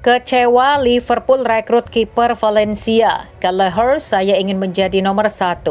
Kecewa Liverpool rekrut kiper Valencia. Kelleher, saya ingin menjadi nomor 1.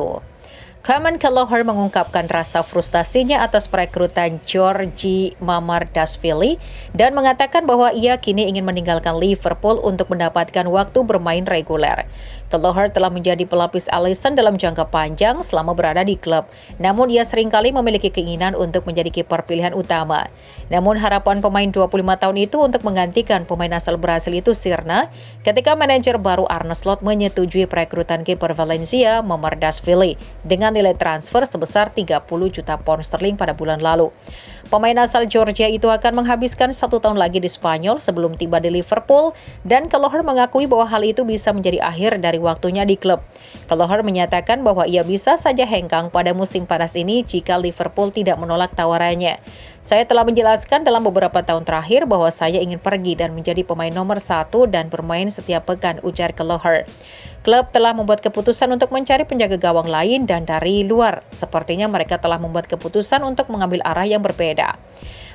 Carmen Kelleher mengungkapkan rasa frustasinya atas perekrutan Georgi Mamardashvili dan mengatakan bahwa ia kini ingin meninggalkan Liverpool untuk mendapatkan waktu bermain reguler. Kelleher telah menjadi pelapis Alisson dalam jangka panjang selama berada di klub, namun ia seringkali memiliki keinginan untuk menjadi kiper pilihan utama. Namun harapan pemain 25 tahun itu untuk menggantikan pemain asal Brasil itu sirna ketika manajer baru Arne Slot menyetujui perekrutan kiper Valencia Mamardashvili dengan nilai transfer sebesar 30 juta pound sterling pada bulan lalu. Pemain asal Georgia itu akan menghabiskan 1 tahun lagi di Spanyol sebelum tiba di Liverpool, dan Kelleher mengakui bahwa hal itu bisa menjadi akhir dari waktunya di klub. Kelleher menyatakan bahwa ia bisa saja hengkang pada musim panas ini jika Liverpool tidak menolak tawarannya. Saya telah menjelaskan dalam beberapa tahun terakhir bahwa saya ingin pergi dan menjadi pemain nomor 1 dan bermain setiap pekan, ujar Kelleher. Klub telah membuat keputusan untuk mencari penjaga gawang lain dan dari luar. Sepertinya mereka telah membuat keputusan untuk mengambil arah yang berbeda.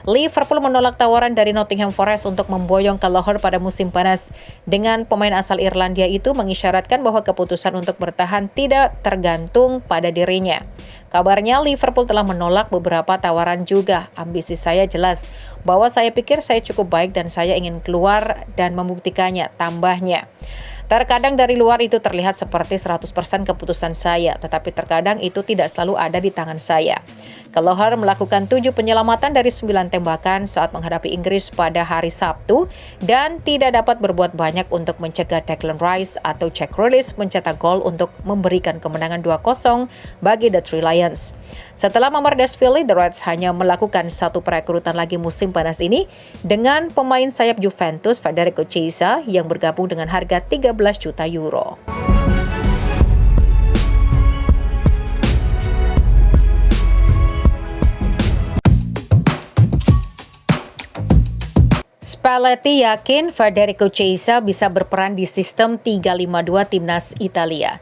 Liverpool menolak tawaran dari Nottingham Forest untuk memboyong Kelleher pada musim panas. Dengan pemain asal Irlandia itu mengisyaratkan bahwa keputusan untuk bertahan tidak tergantung pada dirinya. Kabarnya Liverpool telah menolak beberapa tawaran juga. Ambisi saya jelas bahwa saya pikir saya cukup baik dan saya ingin keluar dan membuktikannya, tambahnya. Terkadang dari luar itu terlihat seperti 100% keputusan saya, tetapi terkadang itu tidak selalu ada di tangan saya. Kelleher melakukan 7 penyelamatan dari 9 tembakan saat menghadapi Inggris pada hari Sabtu dan tidak dapat berbuat banyak untuk mencegah Declan Rice atau Jack Grealish mencetak gol untuk memberikan kemenangan 2-0 bagi The Three Lions. Setelah Mamardashvili, The Reds hanya melakukan 1 perekrutan lagi musim panas ini dengan pemain sayap Juventus Federico Chiesa yang bergabung dengan harga 13 juta euro. Spalletti yakin Federico Chiesa bisa berperan di sistem 3-5-2 timnas Italia.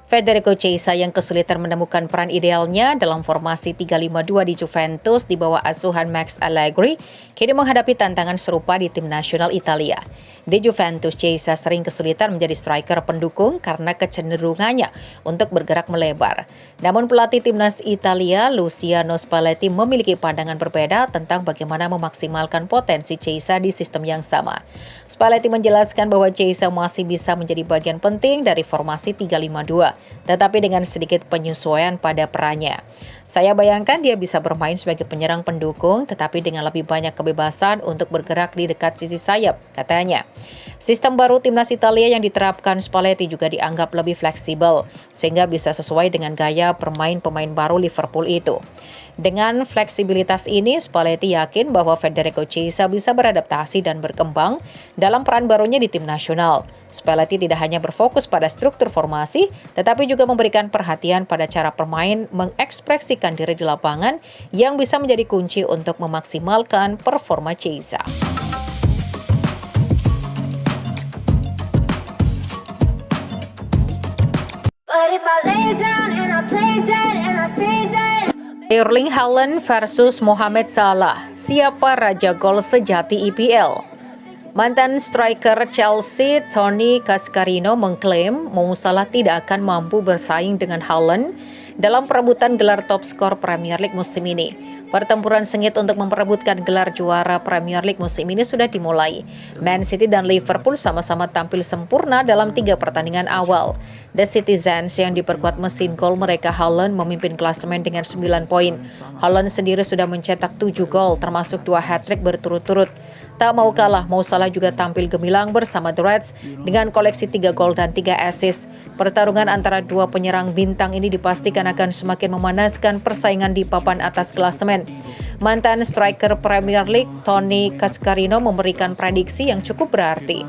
Federico Chiesa yang kesulitan menemukan peran idealnya dalam formasi 3-5-2 di Juventus di bawah asuhan Max Allegri, kini menghadapi tantangan serupa di tim nasional Italia. Di Juventus, Chiesa sering kesulitan menjadi striker pendukung karena kecenderungannya untuk bergerak melebar. Namun pelatih timnas Italia, Luciano Spalletti, memiliki pandangan berbeda tentang bagaimana memaksimalkan potensi Chiesa di sistem yang sama. Spalletti menjelaskan bahwa Chiesa masih bisa menjadi bagian penting dari formasi 3-5-2, tetapi dengan sedikit penyesuaian pada perannya. Saya bayangkan dia bisa bermain sebagai penyerang pendukung, tetapi dengan lebih banyak kebebasan untuk bergerak di dekat sisi sayap, katanya. Sistem baru timnas Italia yang diterapkan Spalletti juga dianggap lebih fleksibel, sehingga bisa sesuai dengan gaya bermain pemain baru Liverpool itu. Dengan fleksibilitas ini, Spalletti yakin bahwa Federico Chiesa bisa beradaptasi dan berkembang dalam peran barunya di tim nasional. Spalletti tidak hanya berfokus pada struktur formasi, tetapi juga memberikan perhatian pada cara pemain mengekspresikan diri di lapangan yang bisa menjadi kunci untuk memaksimalkan performa Chiesa. Erling Haaland versus Mohamed Salah. Siapa raja gol sejati IPL? Mantan striker Chelsea Tony Cascarino mengklaim Mo Salah tidak akan mampu bersaing dengan Haaland dalam perebutan gelar top skor Premier League musim ini. Pertempuran sengit untuk memperebutkan gelar juara Premier League musim ini sudah dimulai. Man City dan Liverpool sama-sama tampil sempurna dalam 3 pertandingan awal. The Citizens yang diperkuat mesin gol mereka Haaland memimpin klasemen dengan 9 poin. Haaland sendiri sudah mencetak 7 gol termasuk 2 hat-trick berturut-turut. Tak mau kalah, Mo Salah juga tampil gemilang bersama The Reds dengan koleksi 3 gol dan 3 assist. Pertarungan antara 2 penyerang bintang ini dipastikan akan semakin memanaskan persaingan di papan atas klasemen. Mantan striker Premier League Tony Cascarino memberikan prediksi yang cukup berarti.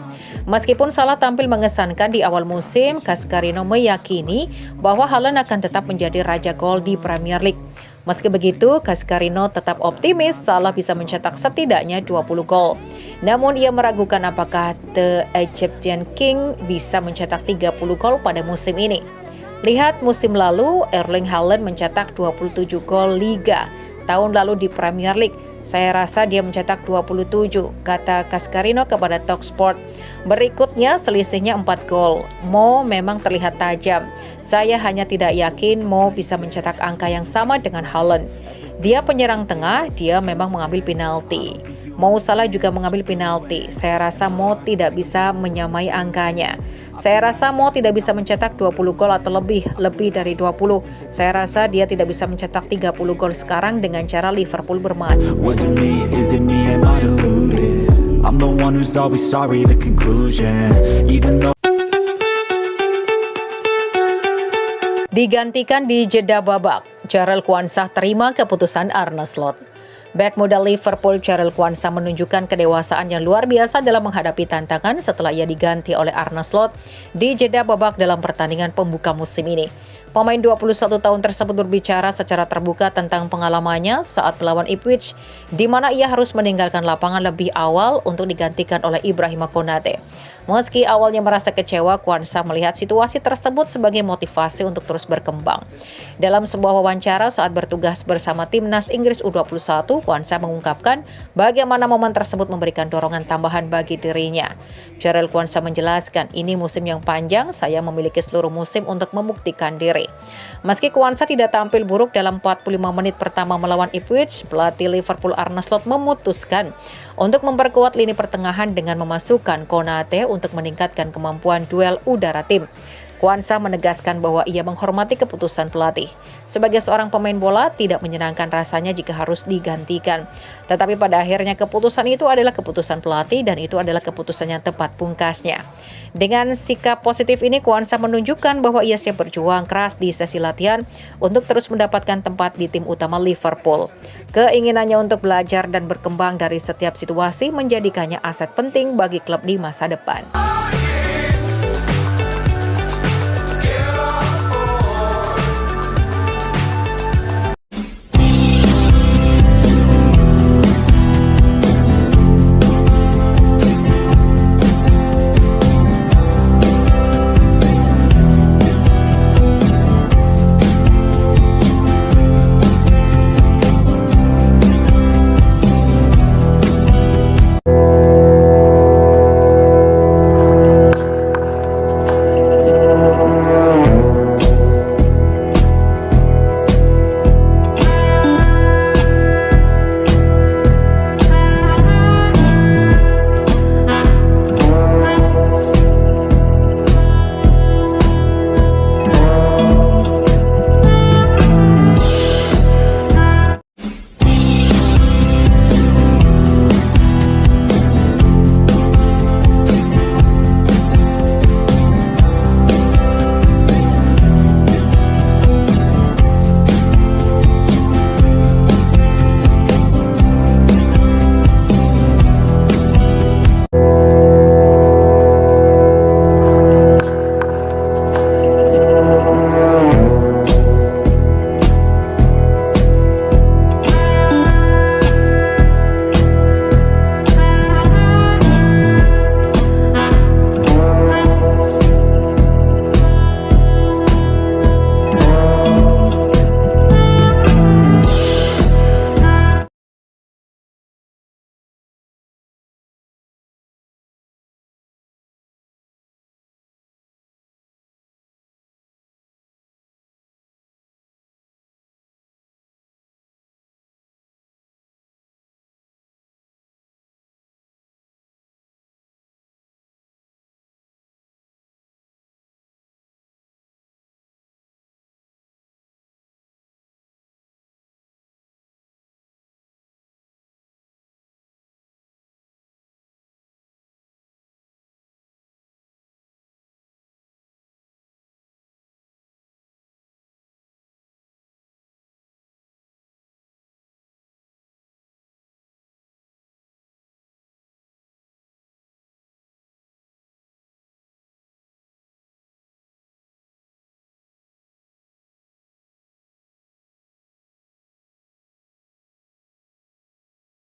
Meskipun Salah tampil mengesankan di awal musim, Cascarino meyakini bahwa Haaland akan tetap menjadi raja gol di Premier League. Meski begitu, Cascarino tetap optimis Salah bisa mencetak setidaknya 20 gol. Namun ia meragukan apakah The Egyptian King bisa mencetak 30 gol pada musim ini. Lihat musim lalu, Erling Haaland mencetak 27 gol Liga. Tahun lalu di Premier League, Saya rasa dia mencetak 27, kata Cascarino kepada Talksport. Berikutnya selisihnya 4 gol. Mo memang terlihat tajam. Saya hanya tidak yakin Mo bisa mencetak angka yang sama dengan Haaland. Dia penyerang tengah, dia memang mengambil penalti. Mo Salah juga mengambil penalti. Saya rasa Mo tidak bisa menyamai angkanya. Saya rasa Mo tidak bisa mencetak 20 gol atau lebih dari 20. Saya rasa dia tidak bisa mencetak 30 gol sekarang dengan cara Liverpool bermain. Was it me? Is it me? Am I deluded? I'm the one who's always sorry, the conclusion. Even though Digantikan di jeda babak, Jarell Quansah terima keputusan Arne Slot. Bek muda Liverpool Jarell Quansah menunjukkan kedewasaan yang luar biasa dalam menghadapi tantangan setelah ia diganti oleh Arne Slot di jeda babak dalam pertandingan pembuka musim ini. Pemain 21 tahun tersebut berbicara secara terbuka tentang pengalamannya saat melawan Ipswich, di mana ia harus meninggalkan lapangan lebih awal untuk digantikan oleh Ibrahima Konate. Meski awalnya merasa kecewa, Quansah melihat situasi tersebut sebagai motivasi untuk terus berkembang. Dalam sebuah wawancara saat bertugas bersama timnas Inggris U21, Quansah mengungkapkan bagaimana momen tersebut memberikan dorongan tambahan bagi dirinya. Jarell Quansah menjelaskan, ini musim yang panjang, saya memiliki seluruh musim untuk membuktikan diri. Meski Quansah tidak tampil buruk dalam 45 menit pertama melawan Ipswich, pelatih Liverpool Arne Slot memutuskan untuk memperkuat lini pertengahan dengan memasukkan Konate untuk meningkatkan kemampuan duel udara tim. Quansah menegaskan bahwa ia menghormati keputusan pelatih. Sebagai seorang pemain bola, tidak menyenangkan rasanya jika harus digantikan. Tetapi pada akhirnya keputusan itu adalah keputusan pelatih dan itu adalah keputusan yang tepat pungkasnya. Dengan sikap positif ini, Quansah menunjukkan bahwa ia siap berjuang keras di sesi latihan untuk terus mendapatkan tempat di tim utama Liverpool. Keinginannya untuk belajar dan berkembang dari setiap situasi menjadikannya aset penting bagi klub di masa depan.